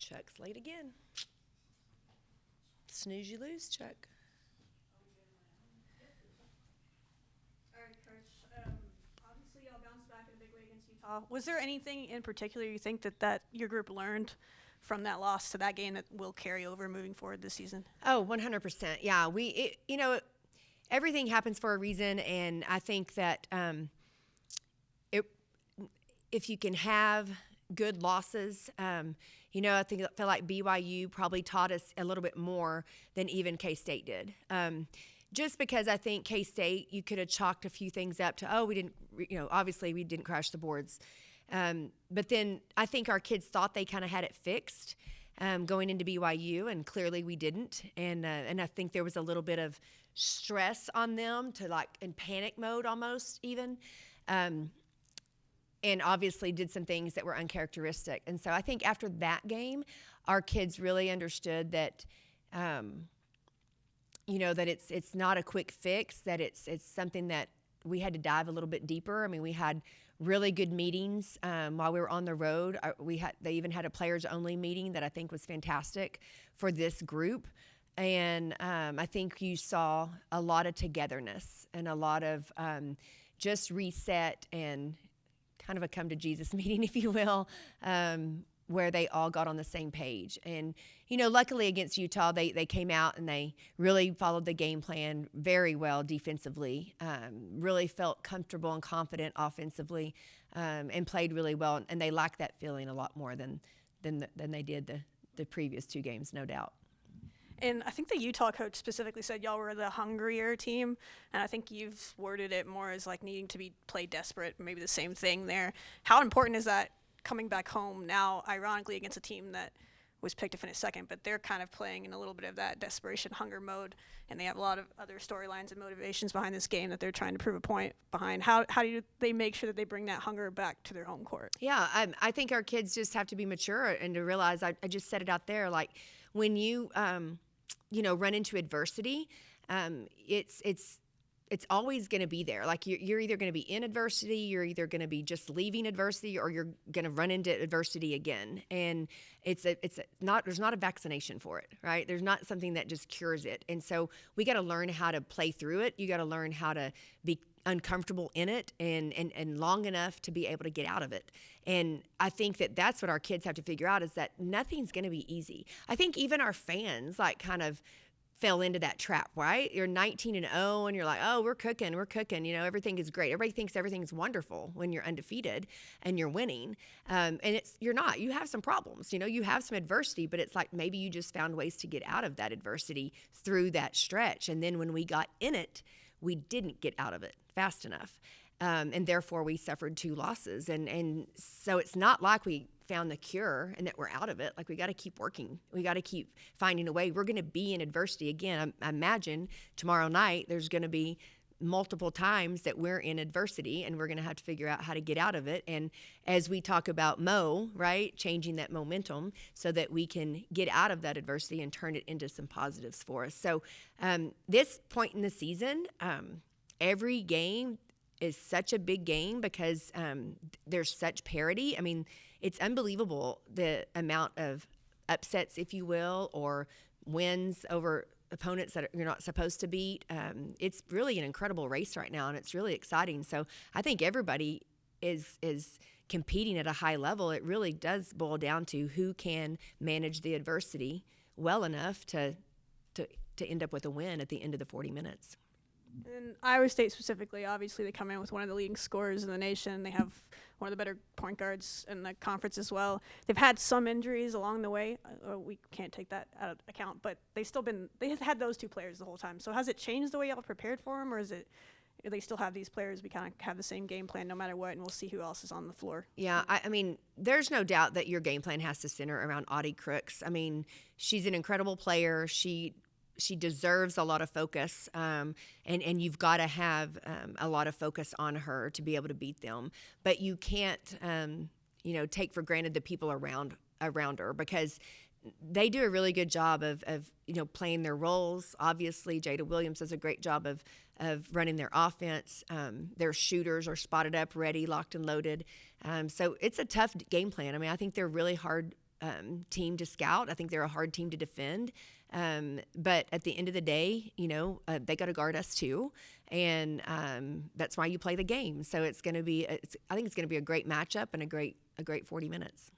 Chuck's late again. Snooze, you lose, Chuck. All right, Coach. Obviously, y'all bounced back in a big way against Utah. Was there anything in particular you think that your group learned from that loss to that game that will carry over moving forward this season? Oh, 100%. Yeah, everything happens for a reason, and I think that if you can have good losses, I feel like BYU probably taught us a little bit more than even K-State did. Just because I think K-State, you could have chalked a few things up to, we didn't, obviously we didn't crash the boards. But then I think our kids thought they kind of had it fixed going into BYU, and clearly we didn't. And I think there was a little bit of stress on them to like in panic mode almost even. And obviously did some things that were uncharacteristic. And so I think after that game, our kids really understood that, that it's not a quick fix, that it's something that we had to dive a little bit deeper. I mean, we had really good meetings while we were on the road. They even had a players-only meeting that I think was fantastic for this group. And I think you saw a lot of togetherness and a lot of just reset and kind of a come to Jesus meeting, if you will, where they all got on the same page. And, luckily against Utah, they came out and they really followed the game plan very well defensively, really felt comfortable and confident offensively, and played really well. And they lacked that feeling a lot more than they did the previous two games, no doubt. And I think the Utah coach specifically said y'all were the hungrier team, and I think you've worded it more as like needing to play desperate, maybe the same thing there. How important is that coming back home now, ironically, against a team that was picked to finish second, but they're kind of playing in a little bit of that desperation, hunger mode, and they have a lot of other storylines and motivations behind this game that they're trying to prove a point behind. How do they make sure that they bring that hunger back to their home court? Yeah, I think our kids just have to be mature and to realize, I just said it out there, like when you run into adversity, it's always going to be there. Like you're either going to be in adversity, you're either going to be just leaving adversity, or you're going to run into adversity again. And there's not a vaccination for it, right? There's not something that just cures it. And so we got to learn how to play through it. You got to learn how to be uncomfortable in it and long enough to be able to get out of it. And I think that's what our kids have to figure out, is that nothing's going to be easy. I think even our fans kind of fell into that trap, right? You're 19-0 and you're like, oh, we're cooking. Everything is great. Everybody thinks everything's wonderful when you're undefeated and you're winning. And you're not. You have some problems. You have some adversity, but it's like maybe you just found ways to get out of that adversity through that stretch. And then when we got in it, we didn't get out of it fast enough. And therefore we suffered 2 losses. And so it's not like we found the cure and that we're out of it. Like, we got to keep working. We got to keep finding a way. We're going to be in adversity again. I imagine tomorrow night there's going to be multiple times that we're in adversity, and we're going to have to figure out how to get out of it. And as we talk about right, changing that momentum so that we can get out of that adversity and turn it into some positives for us. So this point in the season, every game is such a big game because there's such parity. I mean, it's unbelievable the amount of upsets, if you will, or wins over opponents that you're not supposed to beat. It's really an incredible race right now, and it's really exciting. So I think everybody is competing at a high level. It really does boil down to who can manage the adversity well enough to end up with a win at the end of the 40 minutes. And Iowa State specifically, obviously they come in with one of the leading scorers in the nation. They have one of the better point guards in the conference as well. They've had some injuries along the way. We can't take that out of account, but they have had those 2 players the whole time. So has it changed the way y'all prepared for them, or do they still have these players? We kind of have the same game plan no matter what, and we'll see who else is on the floor. Yeah, I mean, there's no doubt that your game plan has to center around Audie Crooks. I mean, she's an incredible player. She deserves a lot of focus, and you've got to have a lot of focus on her to be able to beat them. But you can't, take for granted the people around her, because they do a really good job of playing their roles. Obviously, Jada Williams does a great job of running their offense. Their shooters are spotted up, ready, locked and loaded. So it's a tough game plan. I mean, I think they're really hard team to scout. I think they're a hard team to defend. But at the end of the day, they got to guard us too, and that's why you play the game. So it's going to be, I think it's going to be a great matchup and a great 40 minutes.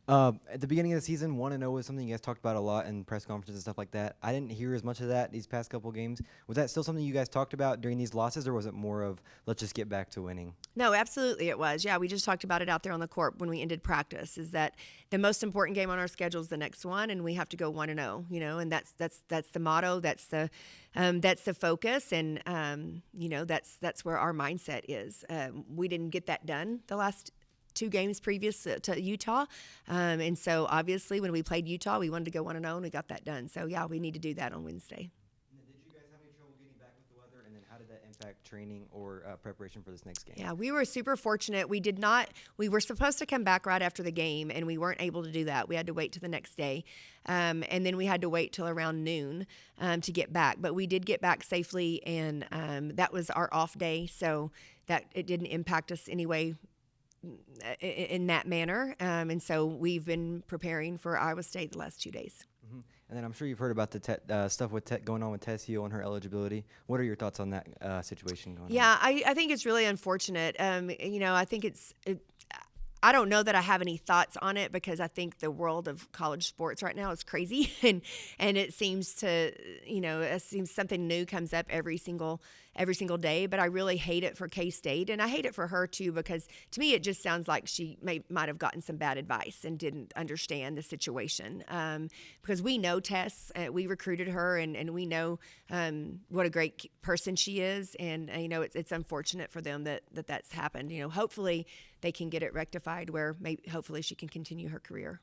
At the beginning of the season, 1-0 was something you guys talked about a lot in press conferences and stuff like that. I didn't hear as much of that these past couple games. Was that still something you guys talked about during these losses, or was it more of let's just get back to winning? No, absolutely it was. Yeah, we just talked about it out there on the court when we ended practice, is that the most important game on our schedule is the next one, and we have to go 1-0, and that's the motto, that's the focus, and that's where our mindset is. We didn't get that done the last 2 games previous to Utah. And so obviously when we played Utah, we wanted to go 1-0 and we got that done. So yeah, we need to do that on Wednesday. Did you guys have any trouble getting back with the weather? And then how did that impact training or preparation for this next game? Yeah, we were super fortunate. We were supposed to come back right after the game and we weren't able to do that. We had to wait till the next day. And then we had to wait till around noon to get back. But we did get back safely, and that was our off day. So that it didn't impact us anyway in that manner, and so we've been preparing for Iowa State the last 2 days. Mm-hmm. And then I'm sure you've heard about the stuff with going on with Tess Heel and her eligibility. What are your thoughts on that situation going on? Yeah, I think it's really unfortunate. I think I don't know that I have any thoughts on it, because I think the world of college sports right now is crazy, and it seems it seems something new comes up every single day. But I really hate it for K-State, and I hate it for her too, because to me it just sounds like she might have gotten some bad advice and didn't understand the situation. Because we know Tess, we recruited her, and we know what a great person she is, and it's unfortunate for them that's happened. Hopefully they can get it rectified where hopefully she can continue her career.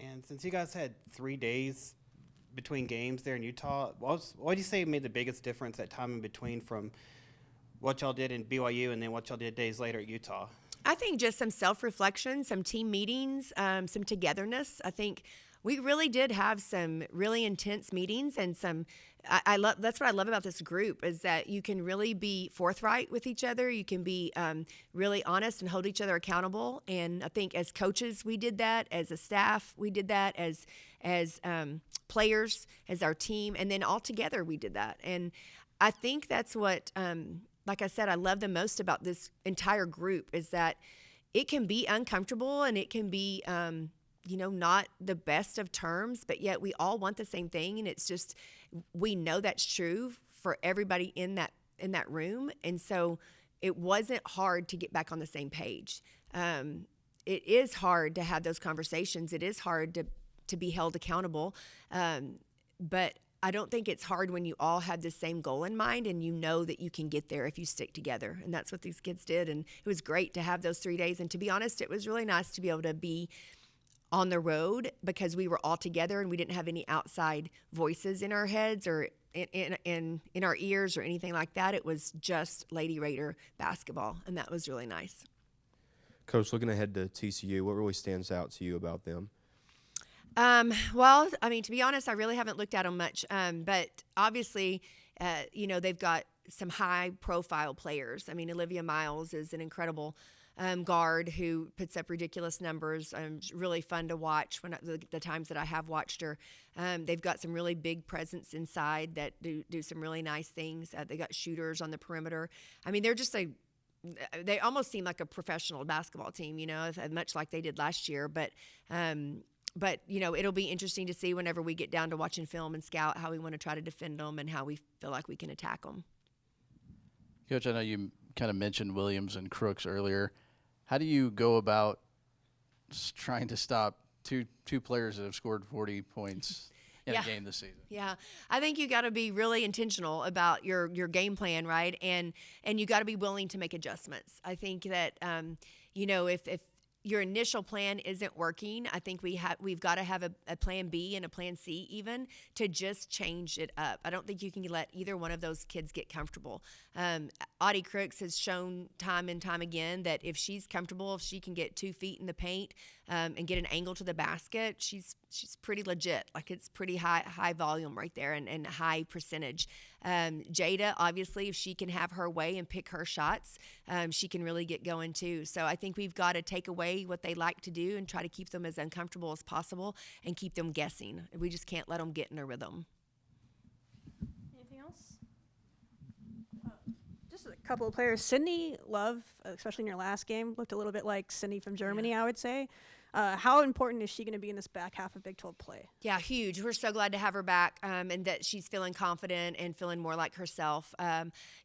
And since you guys had 3 days between games there in Utah, what do you say made the biggest difference, that time in between, from what y'all did in BYU and then what y'all did days later at Utah? I think just some self-reflection, some team meetings, some togetherness. I think we really did have some really intense meetings, and I love, that's what I love about this group, is that you can really be forthright with each other. You can be really honest and hold each other accountable. And I think as coaches, we did that. As a staff, we did that. As players, as our team, and then all together we did that. And I think that's what, like I said, I love the most about this entire group, is that it can be uncomfortable and it can be not the best of terms, but yet we all want the same thing. And it's just, we know that's true for everybody in that room. And so it wasn't hard to get back on the same page. It is hard to have those conversations. It is hard to be held accountable. But I don't think it's hard when you all have the same goal in mind and you know that you can get there if you stick together. And that's what these kids did. And it was great to have those 3 days. And to be honest, it was really nice to be able to be on the road, because we were all together and we didn't have any outside voices in our heads or in our ears or anything like that. It was just Lady Raider basketball, and that was really nice. Coach, looking ahead to TCU, what really stands out to you about them? Well, I mean, to be honest, I really haven't looked at them much, but obviously, they've got some high-profile players. I mean, Olivia Miles is an incredible guard who puts up ridiculous numbers. Really fun to watch the times that I have watched her. They've got some really big presence inside that do some really nice things. They got shooters on the perimeter. I mean, they're just they almost seem like a professional basketball team, much like they did last year. But it'll be interesting to see whenever we get down to watching film and scout how we want to try to defend them and how we feel like we can attack them. Coach, I know you kind of mentioned Williams and Crooks earlier. How do you go about trying to stop two players that have scored 40 points in a game this season? Yeah, I think you got to be really intentional about your game plan, right? And you got to be willing to make adjustments. I think that if your initial plan isn't working, I think we've got to have a plan B and a plan C even to just change it up. I don't think you can let either one of those kids get comfortable. Audie Crooks has shown time and time again that if she's comfortable, if she can get 2 feet in the paint and get an angle to the basket, she's pretty legit. Like, it's pretty high volume right there and high percentage. Jada, obviously, if she can have her way and pick her shots, she can really get going too. So I think we've got to take away what they like to do and try to keep them as uncomfortable as possible and keep them guessing. We just can't let them get in a rhythm. Anything else? Just a couple of players. Sydney Love, especially in your last game, looked a little bit like Sydney from Germany, I would say. How important is she going to be in this back half of Big 12 play? Yeah, huge. We're so glad to have her back and that she's feeling confident and feeling more like herself.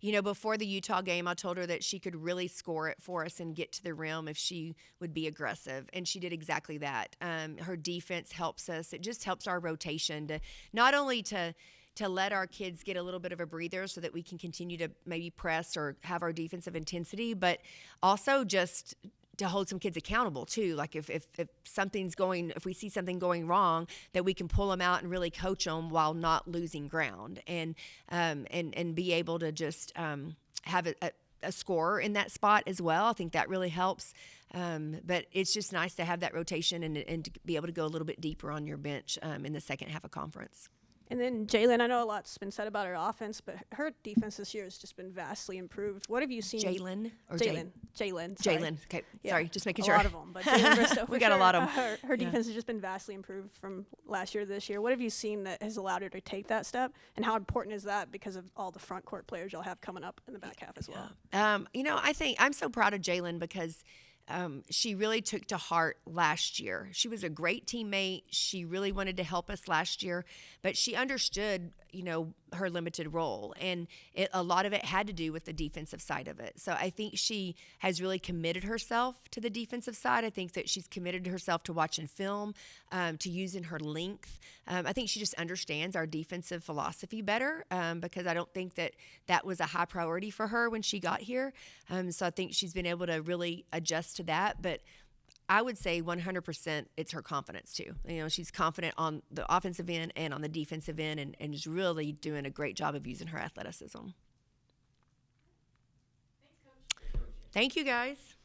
Before the Utah game, I told her that she could really score it for us and get to the rim if she would be aggressive, and she did exactly that. Her defense helps us. It just helps our rotation to not only to let our kids get a little bit of a breather so that we can continue to maybe press or have our defensive intensity, but also just to hold some kids accountable too. Like if we see something going wrong, that we can pull them out and really coach them while not losing ground, and be able to just have a scorer in that spot as well. I think that really helps. But it's just nice to have that rotation and to be able to go a little bit deeper on your bench in the second half of conference. And then Jalen, I know a lot's been said about her offense, but her defense this year has just been vastly improved. What have you seen? Jalen. Jalen. Okay, Yeah, sorry, just making a sure. A lot of them, but Jalen Bristow. We got a lot of them. Her defense has just been vastly improved from last year to this year. What have you seen that has allowed her to take that step, and how important is that because of all the front court players y'all have coming up in the back half as well? I think I'm so proud of Jalen because she really took to heart last year. She was a great teammate. She really wanted to help us last year, but she understood, her limited role, and a lot of it had to do with the defensive side of it. So I think she has really committed herself to the defensive side. I think that she's committed herself to watching film, to using her length. I think she just understands our defensive philosophy better because I don't think that was a high priority for her when she got here. So I think she's been able to really adjust to that. But I would say 100% it's her confidence too. She's confident on the offensive end and on the defensive end and is really doing a great job of using her athleticism. Thanks, Coach. Thank you, guys.